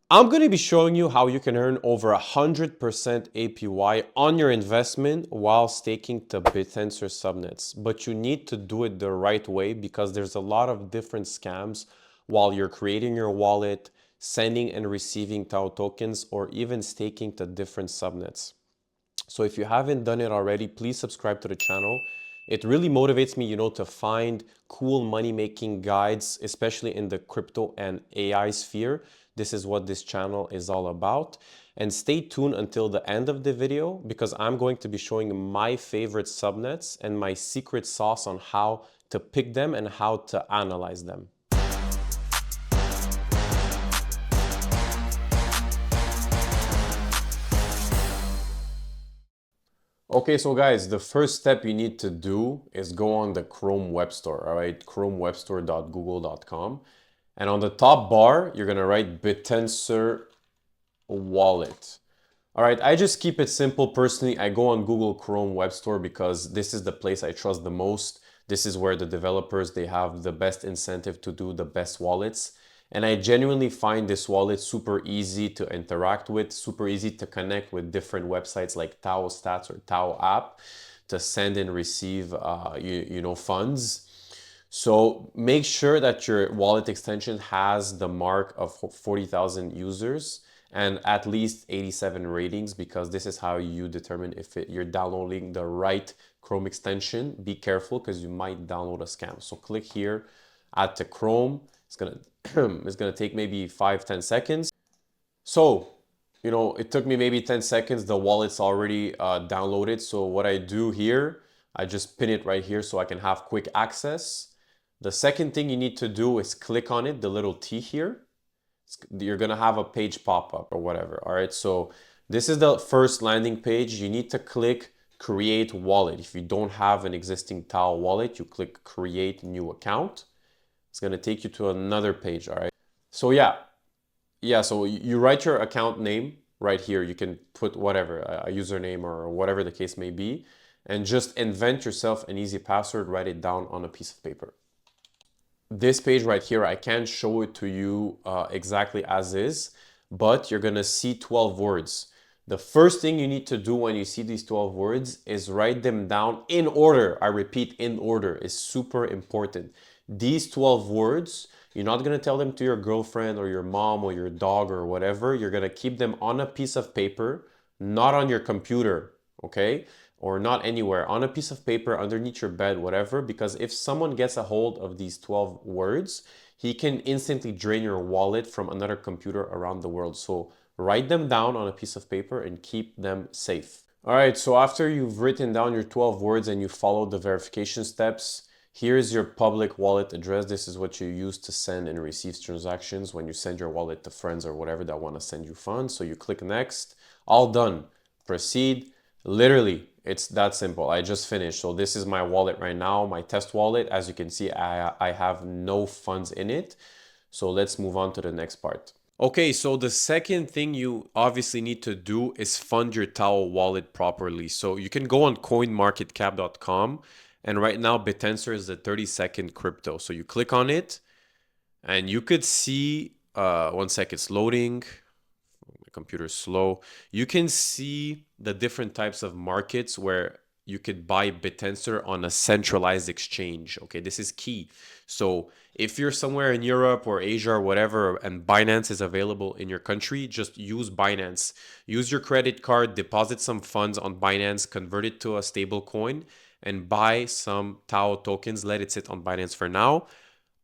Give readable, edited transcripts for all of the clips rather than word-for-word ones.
I'm going to be showing you how you can earn over 100% APY on your investment while staking to bittensor subnets. But you need to do it the right way because there's a lot of different scams while you're creating your wallet, sending and receiving TAO tokens, or even staking to different subnets. So if you haven't done it already, please subscribe to the channel. It really motivates me, to find cool money-making guides, especially in the crypto and AI sphere. This is what this channel is all about. And stay tuned until the end of the video because I'm going to be showing my favorite subnets and my secret sauce on how to pick them and how to analyze them. Okay, so guys, the first step you need to do is go on the Chrome Web Store, all right? chromewebstore.google.com. And on the top bar, you're gonna write bittensor wallet. All right, I just keep it simple personally. I go on Google Chrome Web Store because this is the place I trust the most. This is where the developers, they have the best incentive to do the best wallets. And I genuinely find this wallet super easy to interact with, super easy to connect with different websites like Tao Stats or Tao app to send and receive funds. So make sure that your wallet extension has the mark of 40,000 users and at least 87 ratings because this is how you determine if you're downloading the right Chrome extension. Be careful because you might download a scam. So click here, add to Chrome. It's gonna it's gonna take maybe 5-10 seconds. So it took me maybe 10 seconds. The wallet's already downloaded. So what I do here, I just pin it right here so I can have quick access. The second thing you need to do is click on it, the little T here. You're gonna have a page pop up or whatever. All right, so this is the first landing page. You need to click create wallet. If you don't have an existing Tao wallet, you click create new account. It's gonna take you to another page. All right, so so you write your account name right here. You can put whatever, a username or whatever the case may be, and just invent yourself an easy password, write it down on a piece of paper. This page right here, I can't show it to you exactly as is, but you're gonna see 12 words. The first thing you need to do when you see these 12 words is write them down in order. I repeat, in order is super important. These 12 words, you're not gonna tell them to your girlfriend or your mom or your dog or whatever. You're gonna keep them on a piece of paper, not on your computer, okay? Or not anywhere, on a piece of paper, underneath your bed, whatever, because if someone gets a hold of these 12 words, he can instantly drain your wallet from another computer around the world. So write them down on a piece of paper and keep them safe. All right, so after you've written down your 12 words and you followed the verification steps, here's your public wallet address. This is what you use to send and receive transactions when you send your wallet to friends or whatever that want to send you funds. So you click next, all done, proceed. Literally, it's that simple. I just finished. So this is my wallet right now, my test wallet. As you can see, I have no funds in it. So let's move on to the next part. Okay, so the second thing you obviously need to do is fund your Tao wallet properly. So you can go on coinmarketcap.com and right now bittensor is the 30-second crypto. So you click on it and you could see, one sec, it's loading. My computer's slow. You can see the different types of markets where you could buy bittensor on a centralized exchange. Okay, this is key. So if you're somewhere in Europe or Asia or whatever, and Binance is available in your country, just use Binance. Use your credit card, deposit some funds on Binance, convert it to a stable coin, and buy some Tao tokens. Let it sit on Binance for now.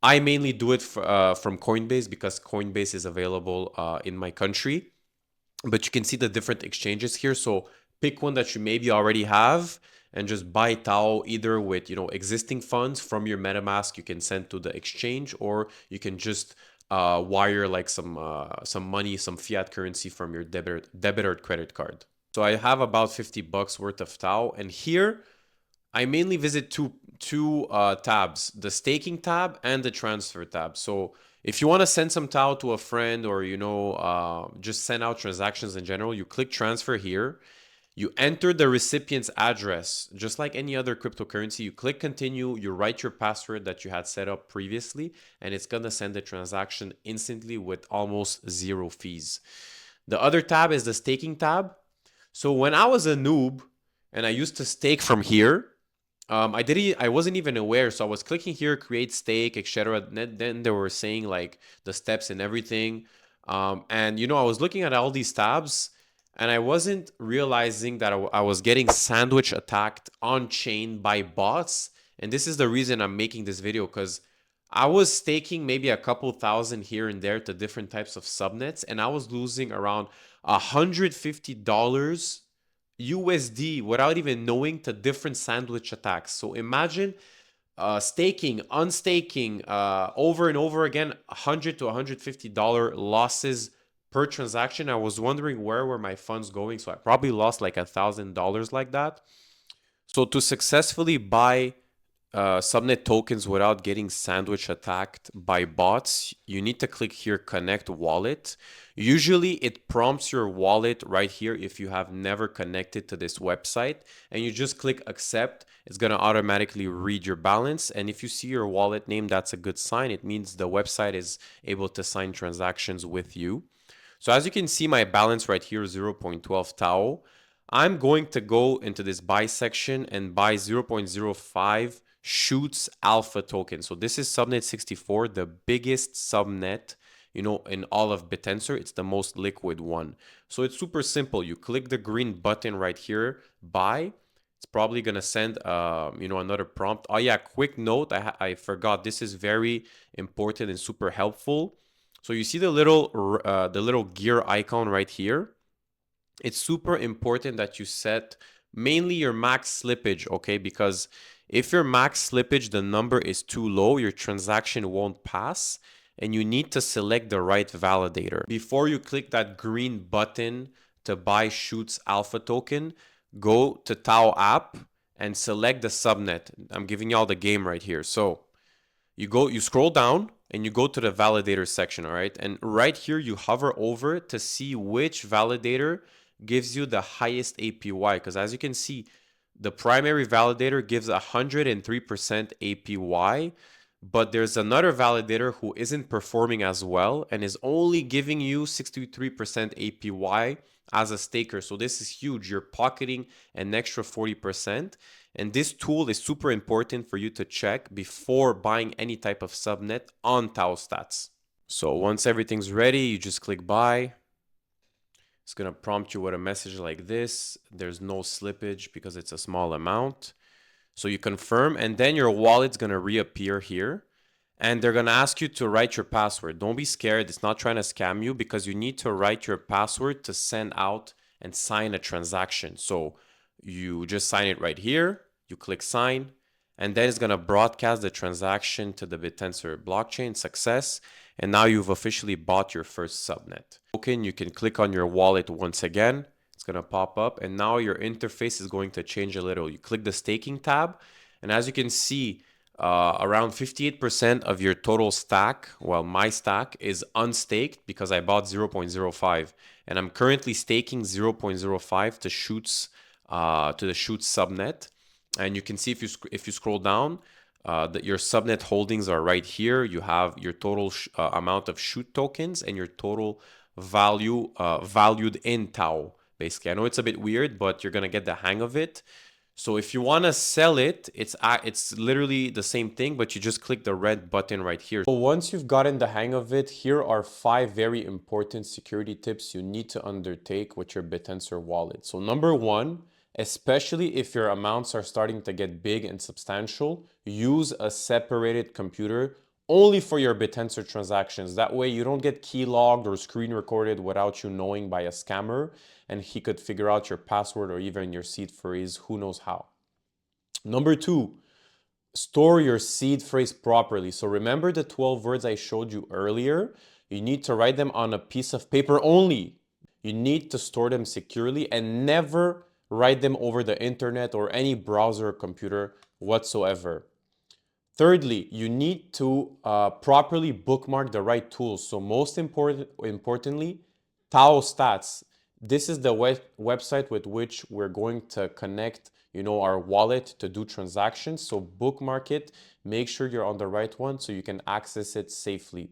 I mainly do it from Coinbase because Coinbase is available in my country. But you can see the different exchanges here. So pick one that you maybe already have and just buy Tao either with existing funds from your MetaMask you can send to the exchange, or you can just wire like some money, some fiat currency from your debit or credit card. So I have about $50 worth of Tao, and here I mainly visit two tabs, the staking tab and the transfer tab. So if you want to send some Tao to a friend or just send out transactions in general, you click transfer here. You enter the recipient's address, just like any other cryptocurrency. You click continue, you write your password that you had set up previously, and it's gonna send the transaction instantly with almost zero fees. The other tab is the staking tab. So when I was a noob and I used to stake from here, I wasn't even aware. So I was clicking here, create stake, etc. Then they were saying like the steps and everything. And I was looking at all these tabs and I wasn't realizing that I was getting sandwich attacked on chain by bots. And this is the reason I'm making this video, because I was staking maybe a couple thousand here and there to different types of subnets, and I was losing around $150 USD without even knowing to different sandwich attacks. So imagine staking, unstaking over and over again, $100 to $150 losses per transaction. I was wondering where were my funds going. So I probably lost like $1,000 like that. So to successfully buy subnet tokens without getting sandwich attacked by bots, you need to click here, connect wallet. Usually it prompts your wallet right here if you have never connected to this website, and you just click accept. It's going to automatically read your balance. And if you see your wallet name, that's a good sign. It means the website is able to sign transactions with you. So as you can see, my balance right here is 0.12 Tau. I'm going to go into this buy section and buy 0.05 Chutes alpha token. So this is subnet 64, the biggest subnet, in all of bittensor. It's the most liquid one. So it's super simple. You click the green button right here, buy. It's probably going to send, another prompt. Oh yeah, quick note. I forgot. This is very important and super helpful. So you see the little gear icon right here. It's super important that you set mainly your max slippage, okay? Because if your max slippage, the number is too low, your transaction won't pass, and you need to select the right validator. Before you click that green button to buy Chutes alpha token, go to Tau app and select the subnet. I'm giving y'all the game right here. So you scroll down and you go to the validator section, all right? And right here, you hover over to see which validator gives you the highest APY. Because as you can see, the primary validator gives 103% APY, but there's another validator who isn't performing as well and is only giving you 63% APY as a staker. So this is huge. You're pocketing an extra 40%. And this tool is super important for you to check before buying any type of subnet on Tau Stats. So once everything's ready, you just click buy. It's going to prompt you with a message like this. There's no slippage because it's a small amount. So you confirm, and then your wallet's going to reappear here. And they're going to ask you to write your password. Don't be scared. It's not trying to scam you, because you need to write your password to send out and sign a transaction. So you just sign it right here. You click sign, and then it's going to broadcast the transaction to the bittensor blockchain. Success. And now you've officially bought your first subnet token. You can click on your wallet once again. It's going to pop up, and now your interface is going to change a little. You click the staking tab, and as you can see, around 58% of your total stack, well, my stack, is unstaked because I bought 0.05, and I'm currently staking 0.05 to Chutes, to the Chutes subnet. And you can see if you scroll down, that your subnet holdings are right here. You have your total amount of Chutes tokens and your total value valued in Tau. Basically, I know it's a bit weird, but you're gonna get the hang of it. So if you want to sell it, it's literally the same thing, but you just click the red button right here. So once you've gotten the hang of it, here are 5 very important security tips you need to undertake with your bittensor wallet. So number 1, especially if your amounts are starting to get big and substantial, use a separated computer only for your bittensor transactions. That way you don't get keylogged or screen recorded without you knowing by a scammer, and he could figure out your password or even your seed phrase, who knows how. Number 2, store your seed phrase properly. So remember the 12 words I showed you earlier? You need to write them on a piece of paper only. You need to store them securely and never write them over the internet or any browser or computer whatsoever. Thirdly, you need to properly bookmark the right tools. So most importantly, Tau Stats. This is the website with which we're going to connect, our wallet to do transactions. So bookmark it, make sure you're on the right one so you can access it safely.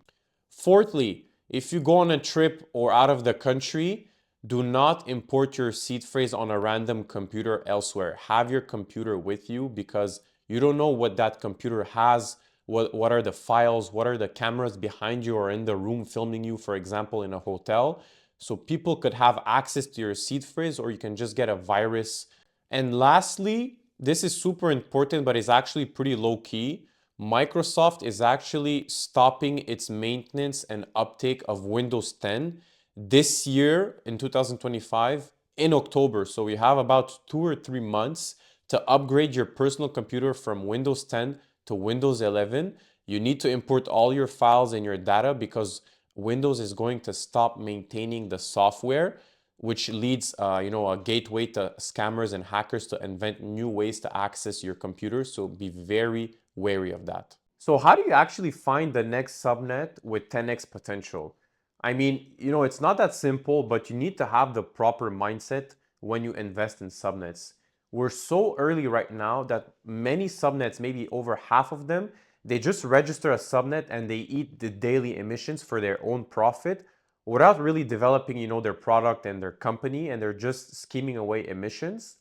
Fourthly, if you go on a trip or out of the country, do not import your seed phrase on a random computer elsewhere. Have your computer with you because you don't know what that computer has, what are the files, what are the cameras behind you or in the room filming you, for example, in a hotel. So people could have access to your seed phrase or you can just get a virus. And lastly, this is super important, but it's actually pretty low key. Microsoft is actually stopping its maintenance and uptake of Windows 10 this year in 2025 in October. So we have about 2 or 3 months to upgrade your personal computer from Windows 10 to Windows 11. You need to import all your files and your data because Windows is going to stop maintaining the software, which leads, a gateway to scammers and hackers to invent new ways to access your computer. So be very wary of that. So how do you actually find the next subnet with 10x potential? I mean, it's not that simple, but you need to have the proper mindset when you invest in subnets. We're so early right now that many subnets, maybe over half of them, they just register a subnet and they eat the daily emissions for their own profit without really developing, their product and their company, and they're just scheming away emissions.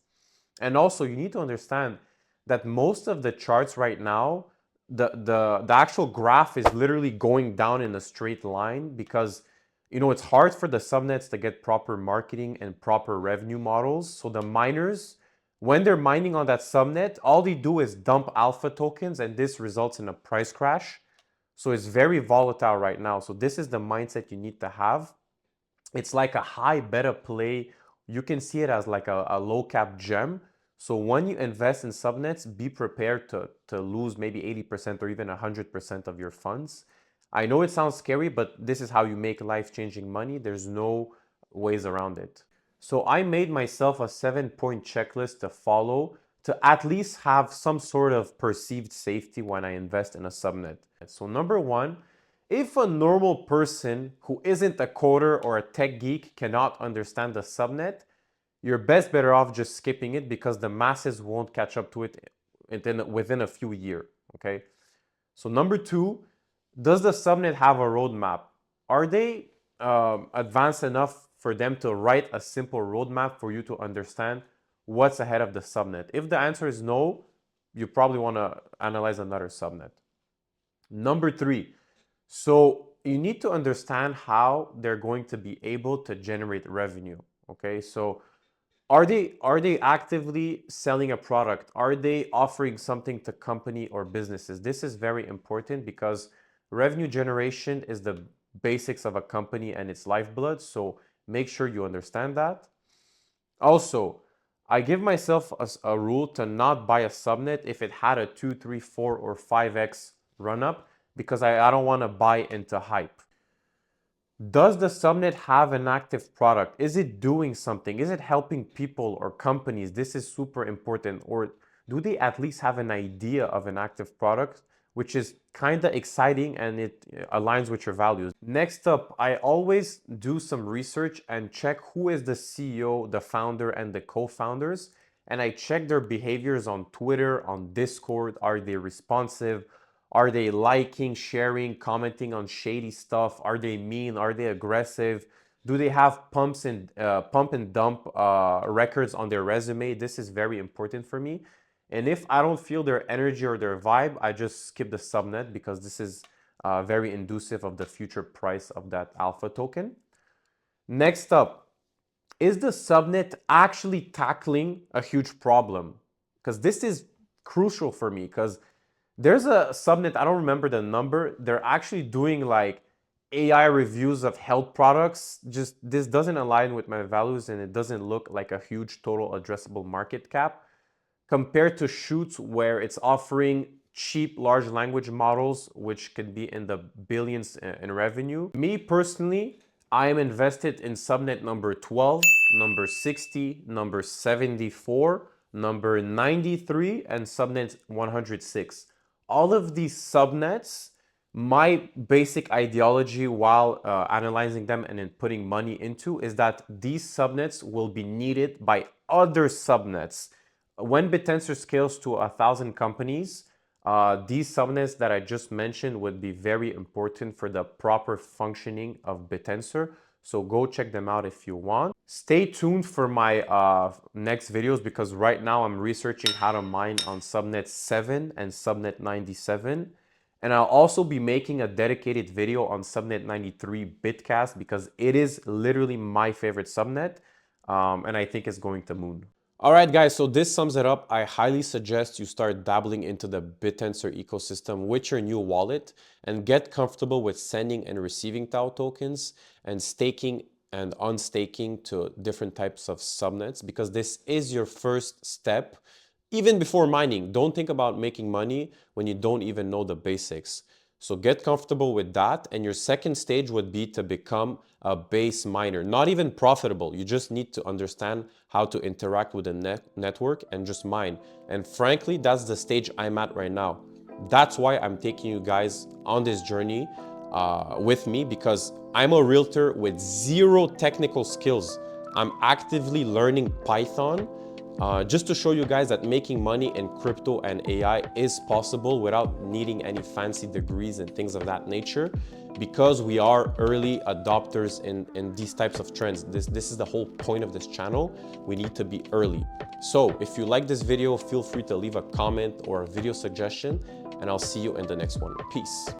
And also, you need to understand that most of the charts right now, the actual graph is literally going down in a straight line because it's hard for the subnets to get proper marketing and proper revenue models. So the miners, when they're mining on that subnet, all they do is dump alpha tokens and this results in a price crash. So it's very volatile right now. So this is the mindset you need to have. It's like a high beta play. You can see it as like a low cap gem. So when you invest in subnets, be prepared to lose maybe 80% or even 100% of your funds. I know it sounds scary, but this is how you make life-changing money. There's no ways around it. So I made myself a 7-point checklist to follow to at least have some sort of perceived safety when I invest in a subnet. So number one, if a normal person who isn't a coder or a tech geek cannot understand the subnet, you're best better off just skipping it because the masses won't catch up to it within a few years. Okay. So number two, does the subnet have a roadmap? Are they advanced enough for them to write a simple roadmap for you to understand what's ahead of the subnet? If the answer is no, you probably want to analyze another subnet. Number three, so you need to understand how they're going to be able to generate revenue. Okay, so are they actively selling a product? Are they offering something to company or businesses? This is very important because revenue generation is the basics of a company and its lifeblood. So make sure you understand that. Also, I give myself a rule to not buy a subnet if it had a 2, 3, 4, or 5x run up because I don't want to buy into hype. Does the subnet have an active product? Is it doing something? Is it helping people or companies? This is super important. Or do they at least have an idea of an active product, which is kind of exciting and it aligns with your values? Next up, I always do some research and check who is the CEO, the founder, and the co-founders. And I check their behaviors on Twitter, on Discord. Are they responsive? Are they liking, sharing, commenting on shady stuff? Are they mean? Are they aggressive? Do they have pump and dump records on their resume? This is very important for me. And if I don't feel their energy or their vibe, I just skip the subnet because this is very inducive of the future price of that alpha token. Next up, is the subnet actually tackling a huge problem? Because this is crucial for me because there's a subnet, I don't remember the number. They're actually doing like AI reviews of health products. Just this doesn't align with my values and it doesn't look like a huge total addressable market cap compared to Chutes where it's offering cheap large language models which could be in the billions in revenue. Me personally, I am invested in subnet number 12, number 60, number 74, number 93, and subnet 106. All of these subnets My basic ideology while analyzing them and then putting money into is that these subnets will be needed by other subnets. When bittensor scales to 1,000 companies, these subnets that I just mentioned would be very important for the proper functioning of bittensor. So go check them out if you want. Stay tuned for my next videos because right now I'm researching how to mine on subnet 7 and subnet 97. And I'll also be making a dedicated video on subnet 93 bitcast because it is literally my favorite subnet and I think it's going to moon. All right, guys, so this sums it up. I highly suggest you start dabbling into the bittensor ecosystem with your new wallet and get comfortable with sending and receiving Tau tokens and staking and unstaking to different types of subnets because this is your first step. Even before mining, don't think about making money when you don't even know the basics. So get comfortable with that. And your second stage would be to become a base miner. Not even profitable. You just need to understand how to interact with the network and just mine. And frankly, that's the stage I'm at right now. That's why I'm taking you guys on this journey with me because I'm a realtor with zero technical skills. I'm actively learning Python just to show you guys that making money in crypto and AI is possible without needing any fancy degrees and things of that nature because we are early adopters in these types of trends. This is the whole point of this channel. We need to be early. So if you like this video, feel free to leave a comment or a video suggestion and I'll see you in the next one. Peace.